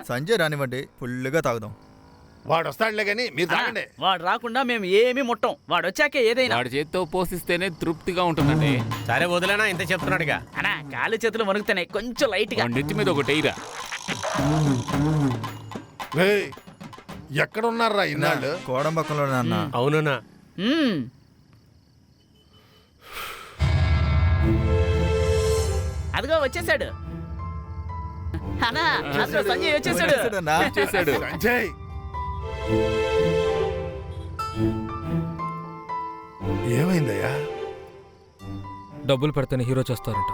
సంజయ్ రానివ్వండి, ఫుల్గా తాగుదాం. వాడు వస్తాడులే గానీ మీరు తాగండి. వాడు రాకుండా మేము ఏమీ ముట్టం. వాడు వచ్చాకే ఏదైనా. వాడి చేతితో పోషిస్తేనే తృప్తిగా ఉంటుందండి. సరే వదిలేనా, ఇంత చెప్తున్నాడుగా. అన్నా కాలు చేతులు వణుకుతున్నాయి, కొంచెం లైట్ గా. నెత్తి మీద ఒకటి ఎయిరా. ఎక్కడ ఉన్నారా ఇన్నాళ్ళు? కోడంబక్కంలో నాన్న. అవునా? అదిగో వచ్చేసాడు. అన్నా సంజయ్ వచ్చేసాడు. సంజయ్ ఏమైందయ్యా? డబ్బులు పెడితేనే హీరో చేస్తారంట.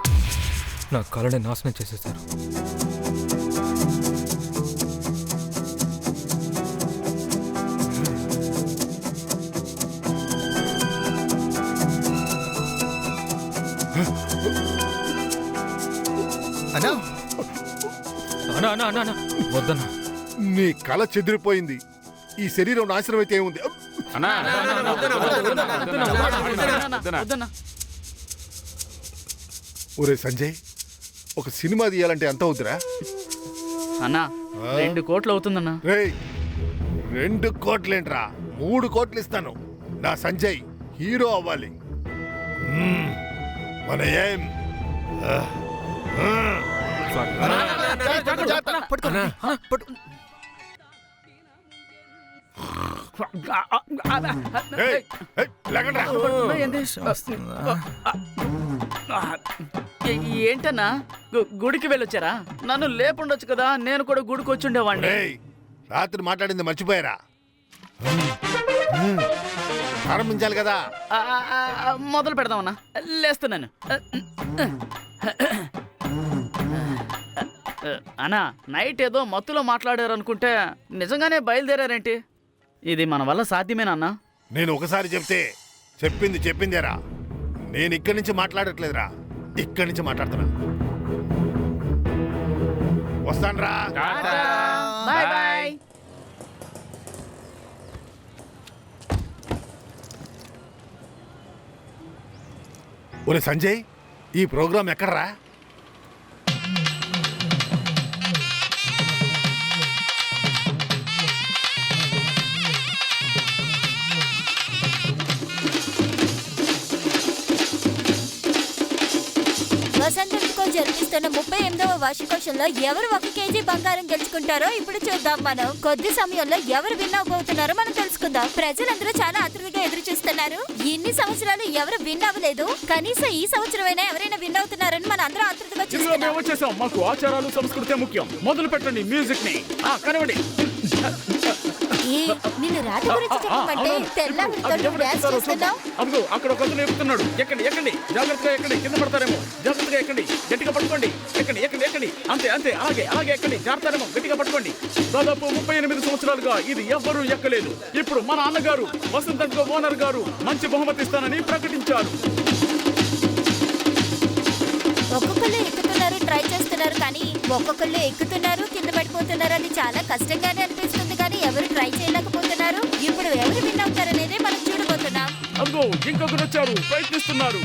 నా కళని నాశనం చేసేసారు. వద్దన్నా, నీ కళ చెదిరిపోయింది. ఈ శరీరం నాశనం అయితే ఏముంది? ఒరే సంజయ్, ఒక సినిమా తీయాలంటే ఎంత అవుతురా? అన్నా 2 కోట్లు అవుతుందన్నా. 2 కోట్లేంట్రా? 3 కోట్లు ఇస్తాను. నా సంజయ్ హీరో అవ్వాలి. మన ఏం ఏంటన్నా గుడికి వెళ్ళొచ్చారా? నన్ను లేపుండొచ్చు కదా, నేను కూడా గుడికి వచ్చుండేవాడిని. రాత్రి మాట్లాడింది మర్చిపోయారా? ప్రారంభించాలి కదా. మొదలు పెడదామన్నా, లేస్తున్నాను. అన్నా నైట్ ఏదో మత్తులో మాట్లాడారు అనుకుంటే నిజంగానే బయలుదేరారేంటి? ఇది మన వల్ల సాధ్యమేనా అన్నా? నేను ఒకసారి చెప్తే చెప్పిందేరా. నేను ఇక్కడి నుంచి మాట్లాడట్లేదురా, ఇక్కడి నుంచి మాట్లాడుతున్నా. వస్తానురా. Bye bye. ఒరే సంజయ్, ఈ ప్రోగ్రాం ఎక్కడరా? వసంతంతో జరిపిస్తున్న 38వ వార్షికోత్సవంలో ఎవరు 1 కేజీ బంగారం గెలుచుకుంటారో ఇప్పుడు చూద్దాం. మనం కొద్ది సమయంలో ఎవరు విన్ అవ్వబోతున్నారో మనం తెలుసుకుందాం. ప్రజలందరూ చాలా ఆతృతగా ఎదురు చూస్తున్నారు. ఇన్ని సంవత్సరాలు ఎవరు విన్ అవ్వలేదు, కనీసం ఈ సంవత్సరమైనా ఎవరైనా విన్ అవుతున్నారని మన అందరూ ఆతృతగా చూస్తున్నాం. మాకు ఆచారాలు సంస్కృతి ముఖ్యం. మొదలు పెట్టండి మ్యూజిక్ ని. కనవండి. నిన్ను రాత గురించి చెప్పమంటే తెల్లవారితో డాన్స్ చేస్తున్నావు. అదిగో అక్కడ ఒక అతను ఎక్కుతున్నాడు. ఎక్కండి ఎక్కండి, జాగ్రత్తగా ఎక్కండి, కింద పడతారేమో. జాగ్రత్తగా ఎక్కండి, గట్టిగా పట్టుకోండి. ఎక్కండి ఎక్కండి ఎక్కండి, అంతే అంతే, అలాగే అలాగే ఎక్కండి, జాగ్రత్తగా గట్టిగా పట్టుకోండి. దాదాపు 38 సంవత్సరాలుగా ఇది ఎవ్వరూ ఎక్కలేదు. ఇప్పుడు మన అన్నగారు వసంత్ ఓనర్ గారు మంచి బహుమతి ఇస్తానని ప్రకటించారు. ఒక్కొక్కళ్ళు ఎక్కుతున్నారు, ట్రై చేస్తున్నారు, కానీ ఒక్కొక్కళ్ళు ఎక్కుతున్నారు, కింద పడిపోతున్నారు. అది చాలా కష్టంగానే అనిపిస్తుంది, కానీ ఎవరు ట్రై చేయలేకపోతున్నారు. ఇప్పుడు ఎవరు విన్ అవుతారనేది మనం చూడబోతున్నాం. అదిగో ఇంకొకరు వచ్చారు, ప్రయత్నిస్తున్నారు.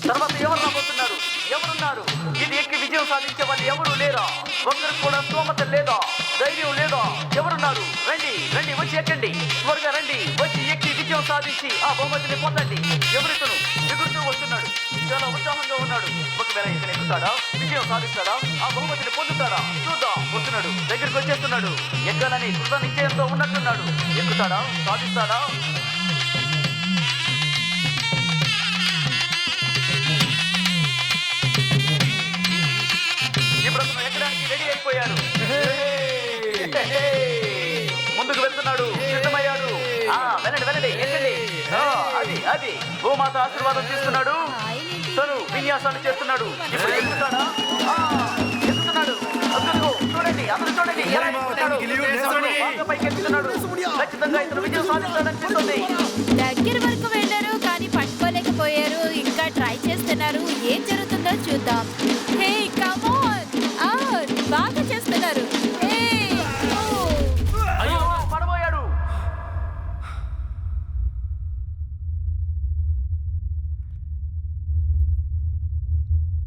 తర్వాత ఎవరు రాబోతున్నారు? ఎవరున్నారు? ఇది ఎక్కి విజయం సాధించే వాళ్ళు ఎవరు లేరా? ఒకరు కూడా స్తోమత లేదా, ధైర్యం లేదా? ఎవరున్నారు? రండి రండి, వచ్చి ఎక్కండి, త్వరగా రండి, వచ్చి ఎక్కి విజయం సాధించి ఆ బహుమతిని పొందండి. ఎవరితను ఎగురుతూ వస్తున్నాడు, చాలా ఉత్సాహంగా ఉన్నాడు. ఒకవేళ ఇక్కడ ఎక్కుతాడా, విజయం సాధిస్తాడా, ఆ బహుమతిని పొందుతాడా? చూద్దాం. వస్తున్నాడు, దగ్గరికి వచ్చేస్తున్నాడు. ఎక్కాలని కృత నిశ్చయంతో ఉన్నట్టున్నాడు. ఎక్కుతాడా, సాధిస్తాడా? ఎక్కడానికి రెడీ అయిపోయారు. ముందుకు వెళ్తున్నాడు, సిద్ధమయ్యాడు. వెళ్ళండి వెళ్ళండి, ఎక్కండి. అది అది భూమాత ఆశీర్వాదం తీసుకున్నాడు. తను విన్యాసాలు చేస్తున్నాడు. ఇప్పుడు ఎక్కుతాడా? ఎక్కుతున్నాడు. చూడండి, అందరూ చూడండి, పైకి ఎక్కుతున్నాడు. ఖచ్చితంగా ఇతను విజయం సాధిస్తాడనిపిస్తుంది. దగ్గర వరకు వెళ్ళారు, కానీ పట్టుకోలేకపోయారు. ఇంకా ట్రై చేస్తున్నారు. ఏం జరుగుతుందో చూద్దాం. హే కమ్ ఆన్, బాగా చేస్తున్నారు. హే అయ్యో పడబోయాడు.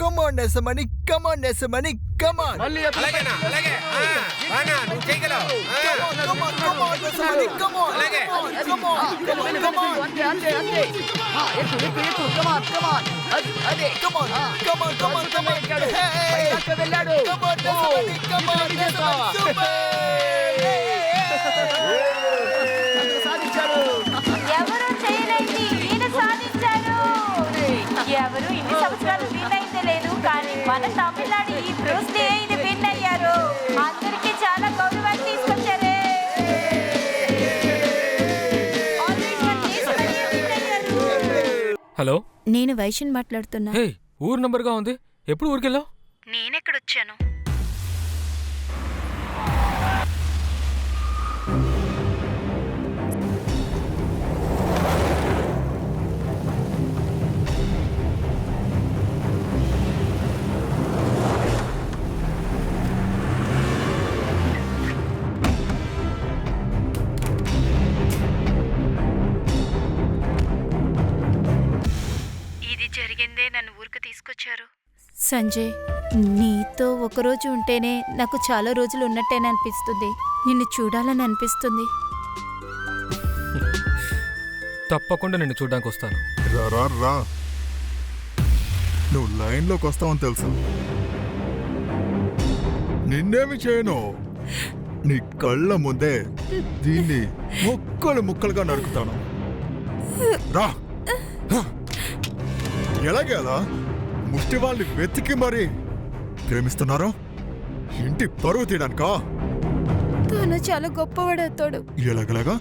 కమాన్ నెసమని, కమాన్ నెసమని, కమాన్. మళ్ళీ అలాగేనా అలాగే బాగా నువ్వు చేయగలవు కమాన్ నెసమని, కమాన్. అలాగే అంతే అంతే అంతే. ఎక్కు ఎక్కు ఎక్కు. కమాన్ కమాన్. అదే కమాన్, కమాన్, కమాన్, కమాన్. పైదాకా వెళ్ళాడు. కమాన్ నెసమని, కమాన్ నెసమని. సూపర్. సాధించారు. ఎవరు చేయలేంది ఈయన సాధించారు. ఎవరు ఇన్ని సంవత్సరాలు విన్ అయితే లేదు, కానీ మన తమిళనాడు ఈ బ్రూస్ లీ ఇది విన్ అయ్యారు. అందరికీ చాలా గౌరవాన్ని తీసుకొచ్చారే. హలో, నేను వైషన్ మాట్లాడుతున్నా. హే, ఊరు నంబర్గా ఉంది. ఎప్పుడు ఊరికెళ్ళావు? నేనెక్కడొచ్చాను? ఇది జరిగిందే నన్ను ఊరికి తీసుకొచ్చారు. సంజయ్, నీతో ఒకరోజు ఉంటేనే నాకు చాలా రోజులు ఉన్నట్టేనే అనిపిస్తుంది. నిన్ను చూడాలని అనిపిస్తుంది. తప్పకుండా నిన్ను చూడడానికి వస్తాను. రా రా రా, నువ్వు లైన్లోకి వస్తావని తెలుసు. నిన్నేమి చేయను, నీ కళ్ళ ముందే దీన్ని ముక్కలు ముక్కలుగా నరుకుతాను. రా. ఎలాగే అలా ముష్టి వాళ్ళని వెతికి మరి ప్రేమిస్తున్నారో ఇంటి పరువు తీయడానికా? తను చాలా గొప్పవాడవుతాడు. ఎలాగలాగా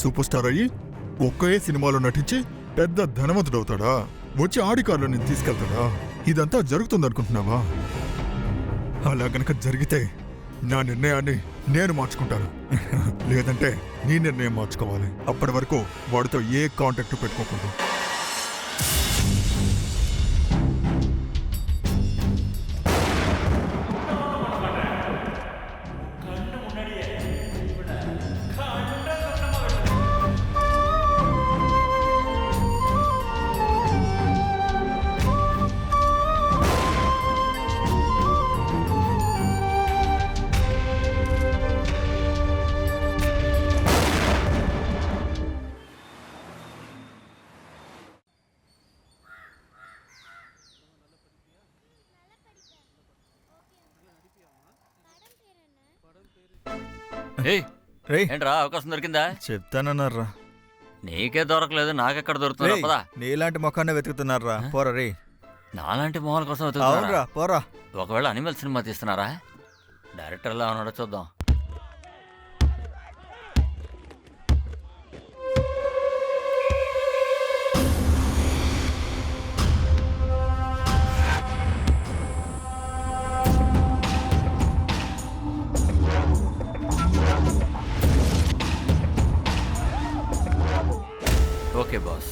సూపర్ స్టార్ అయ్యి ఒకే సినిమాలో నటించి పెద్ద ధనవంతుడవుతాడా? వచ్చి ఆడి కారులో నేను తీసుకెళ్తాడా? ఇదంతా జరుగుతుందనుకుంటున్నావా? అలా గనక జరిగితే నా నిర్ణయాన్ని నేను మార్చుకుంటాను. లేదంటే నీ నిర్ణయం మార్చుకోవాలి. అప్పటి వరకు వాడితో ఏ కాంటాక్ట్ పెట్టుకోకూడదు. ఏయ్, రేయ్ ఏంట్రా అవకాశం దొరికిందా? చెప్తానన్నారా. నీకే దొరకలేదు, నాకెక్కడ దొరుకుతుందా? రేయ్, పదా. నీలాంటి మొఖాన్ని వెతుకుతున్నారా? పోరా రే. నాలాంటి మొహాల కోసం అవునరా, వెతుకుతున్నారా? పోరా. ఒకవేళ అనిమల్ సినిమా తీస్తున్నారా? డైరెక్టర్ ఎలా ఉన్నాడో చూద్దాం. Okay boss.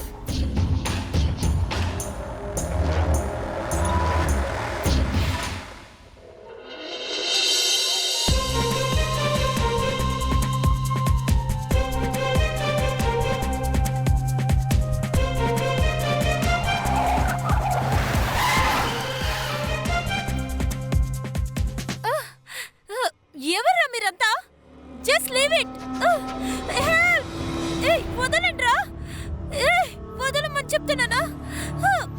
ఎవర్రా మీరంతా? Just leave it. హెల్ప్! ఏయ్, వదలండ్రా. ఏయ్, వదలమని చెప్తున్నానా? హెల్ప్!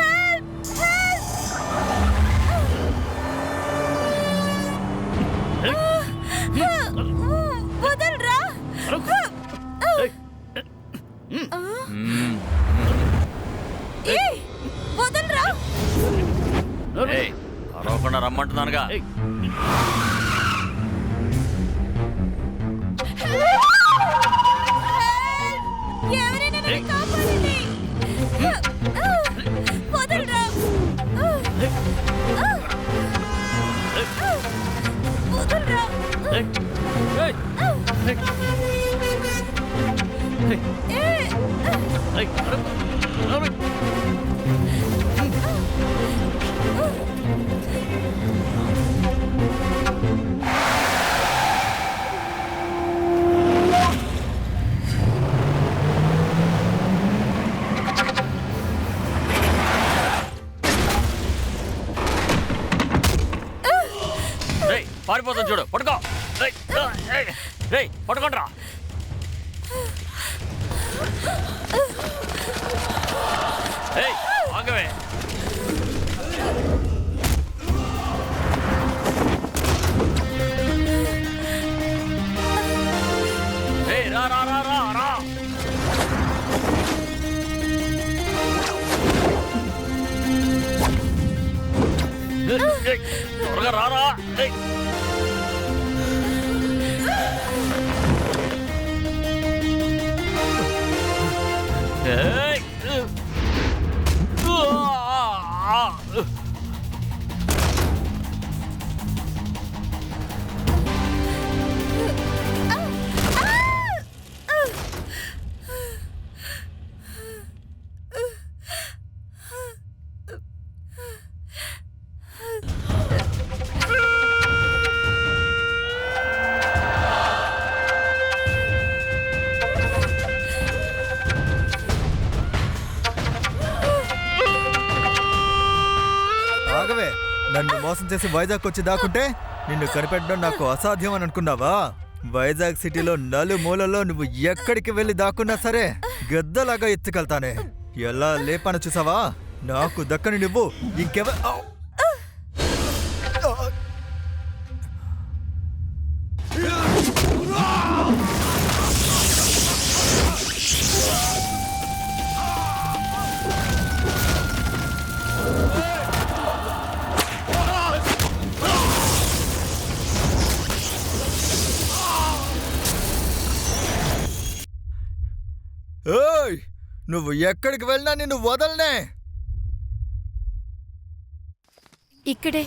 హెల్ప్! వదలరా. ఏయ్, వదలరా. ఏయ్, అరవకుండా రమ్మంటున్నానుగా. ఎవరైనా నన్ను కాపాడండి. వదలరా. వదలరా. పారిపోతాం చూడు, పట్టుకో. పట్టుకోండిరా. ఆగవే. రా రా రా రా రా. త్వరగా రారా. ఆగవే, నన్ను మోసం చేసి వైజాగ్ వచ్చి దాక్కుంటే నిన్ను కనిపెట్టడం నాకు అసాధ్యం అని అనుకున్నావా? వైజాగ్ సిటీలో నలుమూలలో నువ్వు ఎక్కడికి వెళ్ళి దాక్కున్నా సరే గద్దలాగా ఎత్తుకెళ్తానే. ఎలా లేపన చూసావా? నాకు దక్కని నువ్వు ఇంకెవ ఏయ్, నువ్వు ఎక్కడికి వెళ్ళినా నిన్ను వదలనే. ఇక్కడే